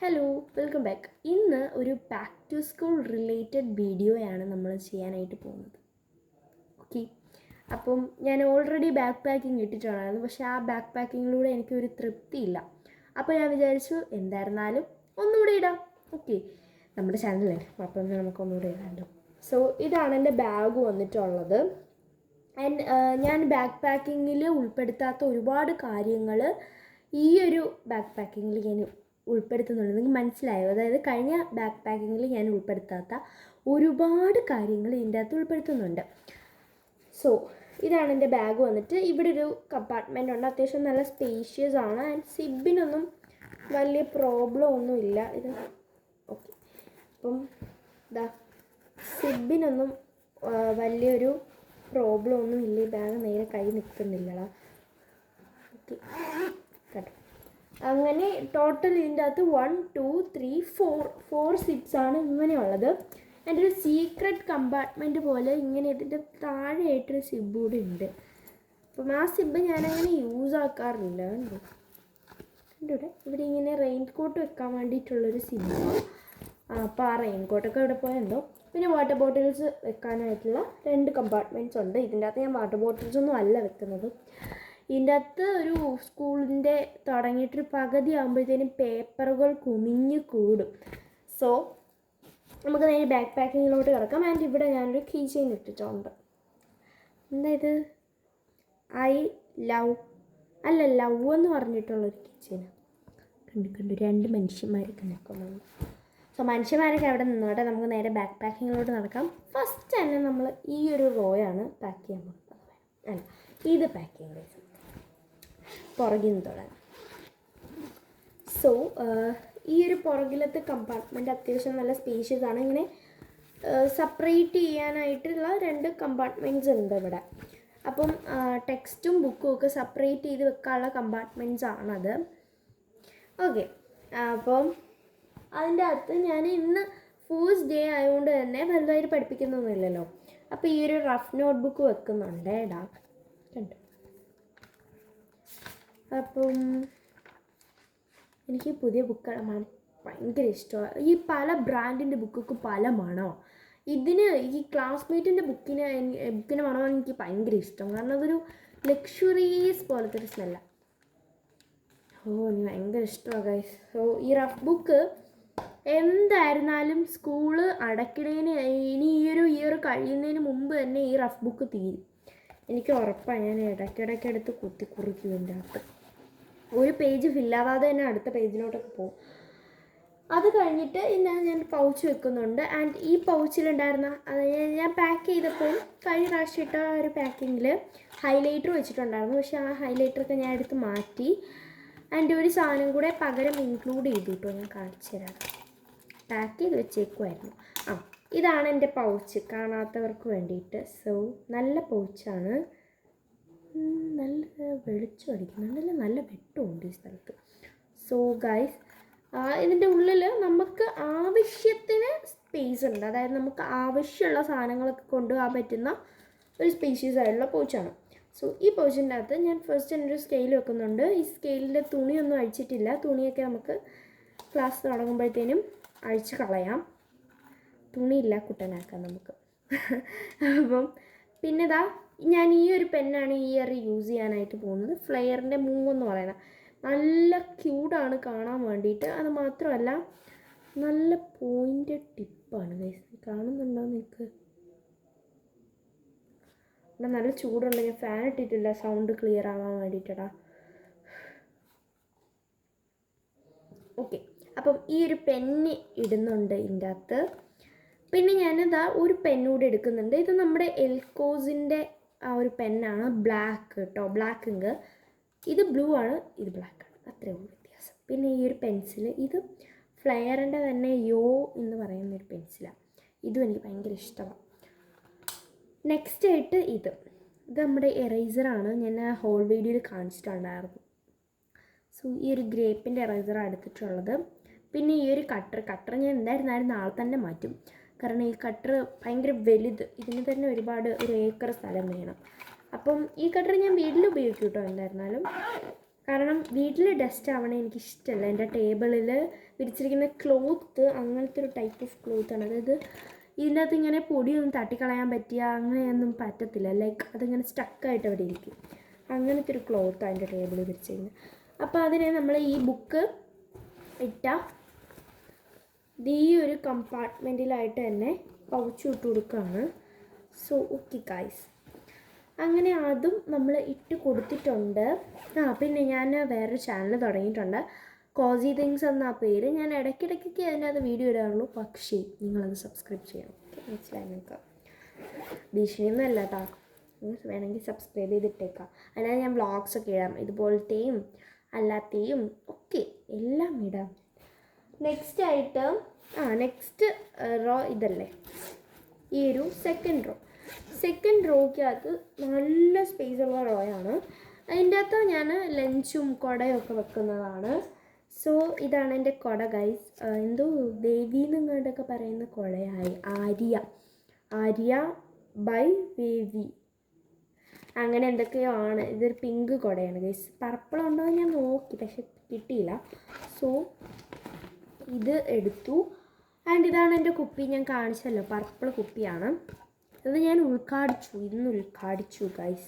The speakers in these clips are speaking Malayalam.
Hello, welcome back. ഇന്ന് ഒരു ബാക്ക് ടു സ്കൂൾ റിലേറ്റഡ് വീഡിയോയാണ് നമ്മൾ ചെയ്യാനായിട്ട് പോകുന്നത്. ഓക്കെ, അപ്പം ഞാൻ ഓൾറെഡി ബാക്ക് പാക്കിങ് ഇട്ടിട്ടുണ്ടായിരുന്നു, പക്ഷേ ആ ബാക്ക് പാക്കിങ്ങിലൂടെ എനിക്കൊരു തൃപ്തിയില്ല. അപ്പോൾ ഞാൻ വിചാരിച്ചു എന്തായിരുന്നാലും ഒന്നുകൂടി ഇടാം. ഓക്കെ, നമ്മുടെ ചാനലല്ലേ, അപ്പം നമുക്ക് ഒന്നുകൂടി ഇടാമല്ലോ. സോ ഇതാണ് എൻ്റെ ബാഗ് വന്നിട്ടുള്ളത്. ആൻഡ് ഞാൻ ബാക്ക് പാക്കിങ്ങിൽ ഉൾപ്പെടുത്താത്ത ഒരുപാട് കാര്യങ്ങൾ ഈ ഒരു ബാക്ക് പാക്കിങ്ങിൽ ഞാൻ ഉൾപ്പെടുത്തുന്നുണ്ട്. നിങ്ങൾക്ക് മനസ്സിലായോ? അതായത് കഴിഞ്ഞ ബാക്ക് പാക്കിങ്ങിൽ ഞാൻ ഉൾപ്പെടുത്താത്ത ഒരുപാട് കാര്യങ്ങൾ ഇതിൻ്റെ അകത്ത് ഉൾപ്പെടുത്തുന്നുണ്ട്. സോ ഇതാണ് എൻ്റെ ബാഗ് വന്നിട്ട്. ഇവിടെ ഒരു കമ്പാർട്ട്മെൻ്റ് ഉണ്ട്, അത്യാവശ്യം നല്ല സ്പേഷ്യസ് ആണ്. ആൻഡ് സിബിനൊന്നും വലിയ പ്രോബ്ലം ഒന്നും ഇല്ല. ഇത് ഓക്കെ, അപ്പം ഇതാ സിബിനൊന്നും വലിയൊരു പ്രോബ്ലം ഒന്നും ഇല്ല. ഈ ബാഗ് നേരെ കൈ നിൽക്കുന്നില്ലടാ. ഓക്കെ, കേട്ടോ. അങ്ങനെ ടോട്ടൽ ഇതിൻ്റെ അകത്ത് 1 2 3 4 സിബ്സാണ് ഇങ്ങനെയുള്ളത്. എൻ്റെ ഒരു സീക്രട്ട് കമ്പാർട്ട്മെൻറ്റ് പോലെ ഇങ്ങനെ ഇതിൻ്റെ താഴെയായിട്ടൊരു സിബ് കൂടി ഉണ്ട്. അപ്പം ആ സിബ് ഞാനങ്ങനെ യൂസ് ആക്കാറില്ല. കണ്ടൂടെ, ഇവിടെ ഇങ്ങനെ റെയിൻ കോട്ട് വെക്കാൻ വേണ്ടിയിട്ടുള്ളൊരു സിബാണ്. അപ്പോൾ ആ റെയിൻ കോട്ടൊക്കെ ഇവിടെ പോയെന്തോ. പിന്നെ വാട്ടർ ബോട്ടിൽസ് വെക്കാനായിട്ടുള്ള 2 കമ്പാർട്ട്മെൻറ്റ്സ് ഉണ്ട്. ഇതിൻ്റെ അകത്ത് ഞാൻ വാട്ടർ ബോട്ടിൽസ് ഒന്നും അല്ല വെക്കുന്നത്. ഇതിൻ്റെ അകത്ത് ഒരു സ്കൂളിൻ്റെ തുടങ്ങിയിട്ടൊരു പകുതി ആകുമ്പോഴത്തേനും പേപ്പറുകൾ കുമിഞ്ഞ് കൂടും. സോ നമുക്ക് നേരെ ബാക്ക് പാക്കിങ്ങിലോട്ട് കിടക്കാം. ആൻഡ് ഇവിടെ ഞാനൊരു കീ ചെയിൻ ഇട്ടിട്ടുണ്ട്. എന്താ ഇത്? ഐ ലവ് ലവ് എന്ന് പറഞ്ഞിട്ടുള്ളൊരു കീ ചെയിൻ. കണ്ടു 2 മനുഷ്യന്മാരൊക്കെ നിൽക്കുന്നുണ്ട്. സോ മനുഷ്യന്മാരൊക്കെ അവിടെ നിന്നോട്ടെ, നമുക്ക് നേരെ ബാക്ക് പാക്കിങ്ങിലോട്ട് നടക്കാം. ഫസ്റ്റ് തന്നെ നമ്മൾ ഈ ഒരു റോയാണ് പാക്ക് ചെയ്യാൻ പോകുന്നത്. അല്ല, ഇത് പാക്കിങ് പുറകിൽ നിന്ന് തുടങ്ങാം. സോ ഈ ഒരു പുറകിലത്തെ കമ്പാർട്ട്മെൻറ്റ് അത്യാവശ്യം നല്ല സ്പേഷ്യസ് ആണ്. ഇങ്ങനെ സെപ്പറേറ്റ് ചെയ്യാനായിട്ടുള്ള 2 കമ്പാർട്ട്മെൻറ്റ്സ് ഉണ്ട് ഇവിടെ. അപ്പം ടെക്സ്റ്റും ബുക്കും ഒക്കെ സെപ്പറേറ്റ് ചെയ്ത് വെക്കാനുള്ള കമ്പാർട്ട്മെൻറ്റ്സ് ആണത്. ഓക്കെ, അപ്പം അതിൻ്റെ അകത്ത് ഞാൻ ഇന്ന് ഫസ്റ്റ് ഡേ ആയതുകൊണ്ട് തന്നെ വലുതായിട്ട് പഠിപ്പിക്കുന്നൊന്നുമില്ലല്ലോ. അപ്പോൾ ഈ ഒരു റഫ് നോട്ട് ബുക്ക് വെക്കുന്നുണ്ട് ഇടാ. കണ്ടു. അപ്പം എനിക്ക് പുതിയ ബുക്ക് ഭയങ്കര ഇഷ്ടമാണ്. ഈ പല ബ്രാൻഡിൻ്റെ ബുക്കൊക്കെ പല മണമാണ്. ഇതിന് ഈ ക്ലാസ്മേറ്റിൻ്റെ ബുക്കിന് മണമാണ് എനിക്ക് ഭയങ്കര ഇഷ്ടം. കാരണം അതൊരു ലക്ഷറീസ് പോലത്തെ ഒരു സ്മെല്ലാണ്. എനിക്ക് ഭയങ്കര ഇഷ്ടമാണ് ഗൈസ്. സോ ഈ റഫ് ബുക്ക് എന്തായിരുന്നാലും സ്കൂള് അടയ്ക്കണേന് ഇനി ഈ ഒരു ഇയർ കഴിയുന്നതിന് മുമ്പ് തന്നെ ഈ റഫ് ബുക്ക് തീരും. എനിക്ക് ഉറപ്പാണ്. ഞാൻ ഇടയ്ക്കിടയ്ക്ക് എടുത്ത് കുറിക്കും. ഇതിൻ്റെ അകത്ത് ഒരു പേജ് ഫില്ലാവാതെ തന്നെ അടുത്ത പേജിലോട്ടൊക്കെ പോകും. അത് കഴിഞ്ഞിട്ട് ഞാൻ പൗച്ച് വെക്കുന്നുണ്ട്. ആൻഡ് ഈ പൗച്ചിലുണ്ടായിരുന്ന ഞാൻ പാക്ക് ചെയ്തപ്പോൾ കഴിഞ്ഞ പ്രാവശ്യം ഇട്ട ഒരു പാക്കിങ്ങിൽ ഹൈലൈറ്റർ വെച്ചിട്ടുണ്ടായിരുന്നു. പക്ഷേ ആ ഹൈലൈറ്ററൊക്കെ ഞാൻ എടുത്ത് മാറ്റി. ആൻഡ് ഒരു സാധനം കൂടെ പകരം ഇൻക്ലൂഡ് ചെയ്തു കേട്ടോ. ഞാൻ കാണിച്ചു തരാം. പാക്ക് ചെയ്ത് വെച്ചേക്കുമായിരുന്നു. ഇതാണ് എൻ്റെ പൗച്ച്, കാണാത്തവർക്ക് വേണ്ടിയിട്ട്. സോ നല്ല പൗച്ചാണ്. നല്ല വെളിച്ചം അടിക്കുന്നുണ്ട്, നല്ല വെട്ടമുണ്ട് ഈ സ്ഥലത്ത്. സോ ഗൈസ്, ഇതിൻ്റെ ഉള്ളിൽ നമുക്ക് ആവശ്യത്തിന് സ്പേസ് ഉണ്ട്. അതായത് നമുക്ക് ആവശ്യമുള്ള സാധനങ്ങളൊക്കെ കൊണ്ടുപോകാൻ പറ്റുന്ന ഒരു സ്പേഷ്യസ് ആയിട്ടുള്ള പൗച്ചാണ്. സോ ഈ പൗച്ചിൻ്റെ അകത്ത് ഞാൻ ഫസ്റ്റ് ഒരു സ്കെയിൽ വെക്കുന്നുണ്ട്. ഈ സ്കെയിലിൻ്റെ തുണിയൊന്നും അഴിച്ചിട്ടില്ല. തുണിയൊക്കെ നമുക്ക് ക്ലാസ് തുടങ്ങുമ്പോഴത്തേനും അഴിച്ച് കളയാം. തുണിയില്ല കുട്ടനാക്കാം നമുക്ക്. അപ്പം പിന്നെ ഞാൻ ഈ ഒരു പെന്നാണ് ഈ ഇയർ യൂസ് ചെയ്യാനായിട്ട് പോകുന്നത്. ഫ്ലെയറിൻ്റെ മൂവ് എന്ന് പറയുന്നത് നല്ല ക്യൂട്ടാണ് കാണാൻ വേണ്ടിയിട്ട്. അത് മാത്രമല്ല നല്ല പോയിൻ്റഡ് ടിപ്പാണ് ഗൈസ്. കാണുന്നുണ്ടോ നിങ്ങൾക്ക്? ഇവിടെ നല്ല ചൂടുണ്ട്. ഞാൻ ഫാൻ ഇട്ടിട്ടില്ല സൗണ്ട് ക്ലിയർ ആവാൻ വേണ്ടിയിട്ടാ. ഓക്കെ, അപ്പം ഈ ഒരു പെന്ന് ഇടുന്നുണ്ട് ഇതിൻ്റെ അകത്ത്. പിന്നെ ഞാനിതാ ഒരു പെന്നൂടെ എടുക്കുന്നുണ്ട്. ഇത് നമ്മുടെ എൽക്കോസിൻ്റെ ആ ഒരു പെന്നാണ്. ബ്ലാക്ക് കേട്ടോ, ബ്ലാക്ക് ഇങ്ക്. ഇത് ബ്ലൂ ആണ്, ഇത് ബ്ലാക്ക് ആണ്, അത്രേ ഉള്ളൂ വ്യത്യാസം. പിന്നെ ഈ ഒരു പെൻസിൽ, ഇത് ഫ്ലെയറിൻ്റെ തന്നെ യോ എന്ന് പറയുന്നൊരു പെൻസിലാണ്. ഇതും എനിക്ക് ഭയങ്കര ഇഷ്ടമാണ്. നെക്സ്റ്റ് ആയിട്ട് ഇത് നമ്മുടെ എറേസറാണ്. ഞാൻ ആ ഹോൾ വീഡിയോയിൽ കാണിച്ചിട്ടുണ്ടായിരുന്നു. സോ ഈ ഒരു ഗ്രേപ്പിൻ്റെ എറേസറാണ് എടുത്തിട്ടുള്ളത്. പിന്നെ ഈ ഒരു കട്ടർ ഞാൻ എന്തായിരുന്നാലും നാളെ തന്നെ മാറ്റും. കാരണം ഈ കട്ടർ ഭയങ്കര വലുത്, ഇതിന് തന്നെ ഒരു ഏക്കർ സ്ഥലം വേണം. അപ്പം ഈ കട്ടർ ഞാൻ വീട്ടിൽ ഉപയോഗിക്കും കേട്ടോ എന്തായിരുന്നാലും. കാരണം വീട്ടിൽ ഡസ്റ്റ് ആവണേ എനിക്കിഷ്ടമല്ല. എൻ്റെ ടേബിളിൽ വിരിച്ചിരിക്കുന്ന ക്ലോത്ത് അങ്ങനത്തെ ഒരു ടൈപ്പ് ഓഫ് ക്ലോത്താണ്. അതായത് ഇതിൻ്റെ അകത്ത് ഇങ്ങനെ പൊടിയൊന്നും തട്ടിക്കളയാൻ പറ്റിയ അങ്ങനെയൊന്നും പറ്റത്തില്ല. ലൈക്ക് അതിങ്ങനെ സ്റ്റക്കായിട്ട് അവിടെ ഇരിക്കും. അങ്ങനത്തെ ഒരു ക്ലോത്താണ് എൻ്റെ ടേബിളിൽ വിരിച്ചിരിക്കുന്നത്. അപ്പോൾ അതിനെ നമ്മൾ ഈ ബുക്ക് ഇട്ട ഈ ഒരു കമ്പാർട്ട്മെൻറ്റിലായിട്ട് തന്നെ പൗച്ച് ഇട്ട് കൊടുക്കുകയാണ്. സോ ഓക്കെ ഗൈസ്, അങ്ങനെ അതും നമ്മൾ ഇട്ട് കൊടുത്തിട്ടുണ്ട്. പിന്നെ ഞാൻ വേറൊരു ചാനൽ തുടങ്ങിയിട്ടുണ്ട്, കോസി തിങ്സ് എന്ന പേര്. ഞാൻ ഇടയ്ക്കിടയ്ക്കൊക്കെ അതിനകത്ത് വീഡിയോ ഇടാറുള്ളൂ, പക്ഷേ നിങ്ങളത് സബ്സ്ക്രൈബ് ചെയ്യണം. മനസ്സിലായി നിങ്ങൾക്ക്? ഭീഷണിയൊന്നും അല്ല കേട്ടോ, വേണമെങ്കിൽ സബ്സ്ക്രൈബ് ചെയ്തിട്ടേക്കാം. അതിനകത്ത് ഞാൻ വ്ളോഗ്സൊക്കെ ഇടാം, ഇതുപോലത്തെയും അല്ലാത്തെയും ഒക്കെ എല്ലാം ഇടാം. നെക്സ്റ്റ് റോ ഇതല്ലേ, ഈ ഒരു സെക്കൻഡ് റോയ്ക്കകത്ത് നല്ല സ്പേസുള്ള റോയാണ്. അതിൻ്റെ അകത്ത് ഞാൻ ലഞ്ചും കുടയൊക്കെ വെക്കുന്നതാണ്. സോ ഇതാണ് എൻ്റെ കുട ഗൈസ്. എന്തോ ദേവി എന്നങ്ങോട്ടൊക്കെ പറയുന്ന കുടയായി, ആര്യ ബൈ വേവി അങ്ങനെ എന്തൊക്കെയോ ആണ്. ഇതൊരു പിങ്ക് കുടയാണ് ഗൈസ്. പർപ്പിളുണ്ടോ എന്ന് ഞാൻ നോക്കി, പക്ഷെ കിട്ടിയില്ല. സോ ഇത് എടുത്തു. ആൻഡ് ഇതാണ് എൻ്റെ കുപ്പി, ഞാൻ കാണിച്ചല്ലോ, പർപ്പിൾ കുപ്പിയാണ്. ഇത് ഞാൻ ഇന്ന് ഉദ്ഘാടിച്ചു ഗൈസ്.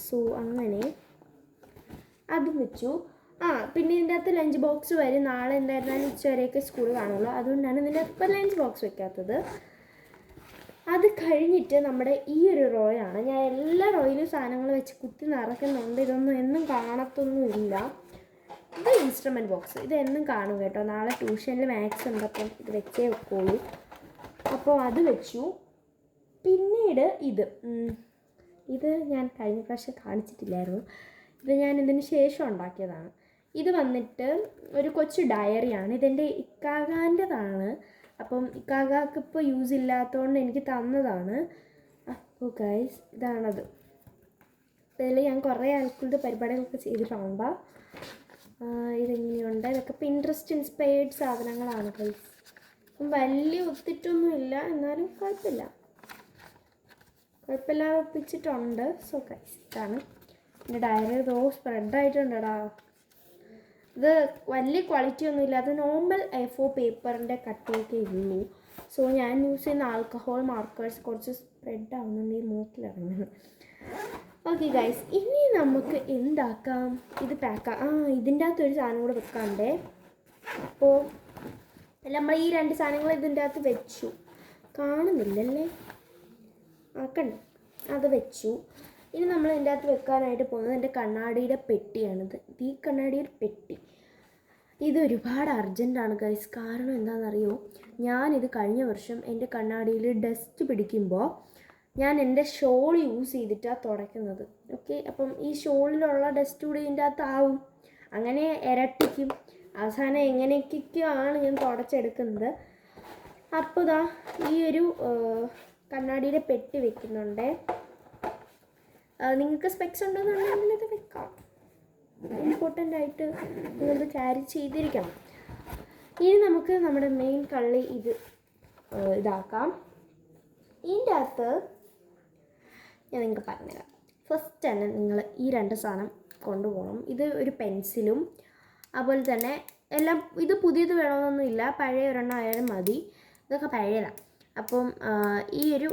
സോ അങ്ങനെ അതും വെച്ചു. പിന്നെ ഇതിൻ്റെ അകത്ത് ലഞ്ച് ബോക്സ് വരും. നാളെ എന്തായിരുന്നാലും ഉച്ചവരെയൊക്കെ സ്കൂൾ കാണുള്ളൂ, അതുകൊണ്ടാണ് ഇതിൻ്റെ ഇപ്പം ലഞ്ച് ബോക്സ് വെക്കാത്തത്. അത് കഴിഞ്ഞിട്ട് നമ്മുടെ ഈ ഒരു റോയാണ്. ഞാൻ എല്ലാ റോയിലും സാധനങ്ങൾ വെച്ച് കുത്തി നിറയ്ക്കുന്നുണ്ട്. ഇതൊന്നും എന്നും കാണത്തൊന്നുമില്ല. ഇത് ഇൻസ്ട്രുമെൻറ്റ് ബോക്സ്, ഇത് എന്നും കാണും കേട്ടോ. നാളെ ട്യൂഷനിൽ മാത്സ് ഉണ്ട്, അപ്പം ഇത് വെച്ചേ വെക്കുള്ളൂ. അപ്പോൾ അത് വെച്ചു. പിന്നീട് ഇത് ഞാൻ കഴിഞ്ഞ പ്രാവശ്യം കാണിച്ചിട്ടില്ലായിരുന്നു. ഇത് ഞാൻ ഇതിന് ശേഷം ഉണ്ടാക്കിയതാണ്. ഇത് വന്നിട്ട് ഒരു കൊച്ചു ഡയറിയാണ്. ഇതെൻ്റെ ഇക്കാകാൻ്റെതാണ്. അപ്പം ഇക്കാകാക്ക് ഇപ്പോൾ യൂസ് ഇല്ലാത്തതുകൊണ്ട് എനിക്ക് തന്നതാണ്. അപ്പോൾ ഗൈസ് ഇതാണത്. ഇതിൽ ഞാൻ കുറേ ആൾക്കുകളുടെ പരിപാടികളൊക്കെ ചെയ്തിട്ടുണ്ട്. ഇതെങ്ങനെയുണ്ട്, ഇതൊക്കെ പിൻട്രസ്റ്റ് ഇൻസ്പയർഡ് സാധനങ്ങളാണ് ഗൈസ്. വലിയ ഒത്തിട്ടൊന്നുമില്ല, എന്നാലും കുഴപ്പമില്ലാതെ ഒപ്പിച്ചിട്ടുണ്ട്. സോ ഗൈസ് ഇതാണ് എൻ്റെ ഡയറി. സ്പ്രെഡായിട്ടുണ്ടടാ. ഇത് വലിയ ക്വാളിറ്റി ഒന്നുമില്ല, അത് നോർമൽ A4 പേപ്പറിൻ്റെ കട്ടിയൊക്കെ ഉള്ളൂ. സോ ഞാൻ യൂസ് ചെയ്യുന്ന ആൽക്കഹോൾ മാർക്കേഴ്സ് കുറച്ച് സ്പ്രെഡ് ആവുന്നുണ്ട് ഈ മൂക്കിലിറങ്ങുന്നത്. ഓക്കെ ഗൈസ്, ഇനി നമുക്ക് എന്താക്കാം, ഇത് പാക്കാം. ഇതിൻ്റെ അകത്തൊരു സാധനം കൂടെ വെക്കാണ്ടേ. അപ്പോൾ നമ്മൾ ഈ 2 സാധനങ്ങൾ ഇതിൻ്റെ അകത്ത് വെച്ചു. കാണുന്നില്ലല്ലേ, ആക്കണ്ടേ, അത് വെച്ചു. ഇനി നമ്മൾ ഇതിൻ്റെ അകത്ത് വെക്കാനായിട്ട് പോകുന്നത് എൻ്റെ കണ്ണാടിയുടെ പെട്ടിയാണിത്. ഈ കണ്ണാടിയുടെ പെട്ടി ഇത് ഒരുപാട് അർജൻറ്റാണ് ഗൈസ്. കാരണം എന്താണെന്നറിയോ, ഞാനിത് കഴിഞ്ഞ വർഷം എൻ്റെ കണ്ണാടിയിൽ ഡസ്റ്റ് പിടിക്കുമ്പോൾ ഞാൻ എൻ്റെ ഷോൾ യൂസ് ചെയ്തിട്ടാണ് തുടയ്ക്കുന്നത്. ഓക്കെ, അപ്പം ഈ ഷോളിലുള്ള ഡസ്റ്റ് കൂടി ഇതിൻ്റെ അകത്താവും, അങ്ങനെ ഇരട്ടിക്കും. അവസാനം എങ്ങനെയൊക്കെയാണ് ഞാൻ തുടച്ചെടുക്കുന്നത്. അപ്പോൾ ഇതാ ഈ ഒരു കണ്ണാടിയുടെ പെട്ടി വെക്കുന്നുണ്ട്. നിങ്ങൾക്ക് സ്പെക്സ് ഉണ്ടെന്നുണ്ടെങ്കിൽ ഇത് വെക്കാം. ഇമ്പോർട്ടൻ്റ് ആയിട്ട് നിങ്ങളത് ക്യാരി ചെയ്തിരിക്കണം. ഇനി നമുക്ക് നമ്മുടെ മെയിൻ കള്ളി ഇതാക്കാം. ഇതിൻ്റെ അകത്ത് ഞാൻ നിങ്ങൾക്ക് പറഞ്ഞുതരാം. ഫസ്റ്റ് തന്നെ നിങ്ങൾ ഈ 2 സാധനം കൊണ്ടുപോകണം. ഇത് ഒരു പെൻസിലും അതുപോലെ തന്നെ എല്ലാം. ഇത് പുതിയത് വേണമെന്നൊന്നുമില്ല, പഴയ ഒരെണ്ണം ആയാലും മതി. ഇതൊക്കെ പഴയതാണ്. അപ്പം ഈ ഒരു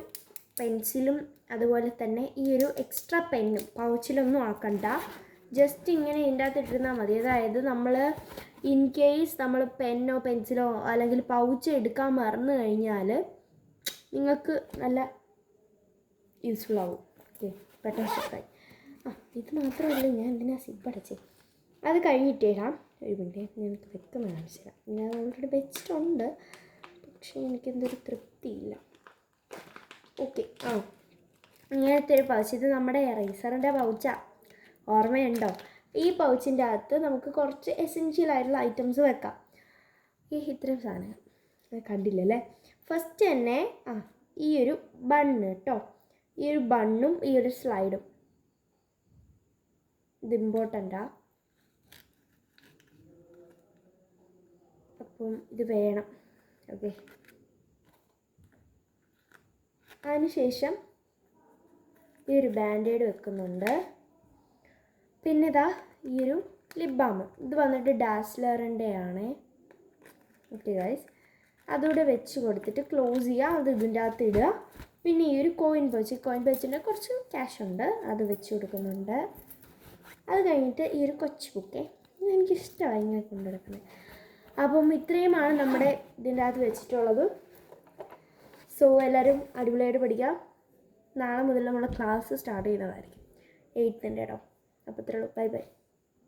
പെൻസിലും അതുപോലെ തന്നെ ഈ ഒരു എക്സ്ട്രാ പെന്നും പൗച്ചിലൊന്നും ആക്കണ്ട, ജസ്റ്റ് ഇങ്ങനെ ഇതിൻ്റെ അകത്ത് ഇട്ടിരുന്നാൽ മതി. അതായത് നമ്മൾ ഇൻ കേസ് നമ്മൾ പെന്നോ പെൻസിലോ അല്ലെങ്കിൽ പൗച്ച് എടുക്കാൻ മറന്നു കഴിഞ്ഞാൽ നിങ്ങൾക്ക് നല്ല യൂസ്ഫുൾ ആവും. ഓക്കെ, പെട്ടെന്ന് ഷെക്കായി. ഇത് മാത്രമല്ല, ഞാൻ എന്തിനാ സിബ് അടച്ചേ. അത് കഴിഞ്ഞിട്ടേക്കാം. ഒരു മിനിറ്റ്, എനിക്ക് വെക്കുന്ന കാണിച്ചു തരാം. ഞാൻ ഓൾറെഡി വെച്ചിട്ടുണ്ട്, പക്ഷേ എനിക്കെന്തൊരു തൃപ്തിയില്ല. ഓക്കെ, ഇങ്ങനത്തെ ഒരു പൗച്ച്. ഇത് നമ്മുടെ എറൈസറിൻ്റെ പൗച്ചാണ്, ഓർമ്മയുണ്ടോ? ഈ പൗച്ചിൻ്റെ അകത്ത് നമുക്ക് കുറച്ച് എസെൻഷ്യൽ ആയിട്ടുള്ള ഐറ്റംസ് വെക്കാം. ഇത്രയും സാധനങ്ങൾ കണ്ടില്ലല്ലേ. ഫസ്റ്റ് തന്നെ ഈ ഒരു ബണ്ണ് കേട്ടോ, ഈ ഒരു ബണ്ണും ഈ ഒരു സ്ലൈഡും ഇത് ഇമ്പോർട്ടൻ്റാണ്. അപ്പം ഇത് വേണം. ഓക്കെ, അതിനുശേഷം ഈ ഒരു ബാൻഡേഡ് വെക്കുന്നുണ്ട്. പിന്നെ ഇതാ ഈ ഒരു ലിപ് ബാം. ഇത് വന്നിട്ട് ഡാസ്ലറിൻ്റെ ആണ്. ഓക്കെ ഗൈസ്, അതുകൂടെ വെച്ച് കൊടുത്തിട്ട് ക്ലോസ് ചെയ്യുക. അത് ഇതിൻ്റെ അകത്ത് ഇടുക. പിന്നെ ഈ ഒരു കോയിൻ പൗച്ചിൻ്റെ കുറച്ച് ക്യാഷ് ഉണ്ട്, അത് വെച്ച് കൊടുക്കുന്നുണ്ട്. അത് കഴിഞ്ഞിട്ട് ഈ ഒരു കൊച്ചു ബുക്കേ, എനിക്കിഷ്ടമായി ഇങ്ങനെ കൊണ്ടുനടക്കുന്നത്. അപ്പം ഇത്രയുമാണ് നമ്മുടെ ഇതിൻ്റെ അകത്ത് വെച്ചിട്ടുള്ളത്. സോ എല്ലാവരും അടിപൊളിയായിട്ട് പഠിക്കുക. നാളെ മുതൽ നമ്മുടെ ക്ലാസ് സ്റ്റാർട്ട് ചെയ്യുന്നതായിരിക്കും 8th കേട്ടോ. അപ്പോൾ ഇത്രയുള്ളൂ. Bye by.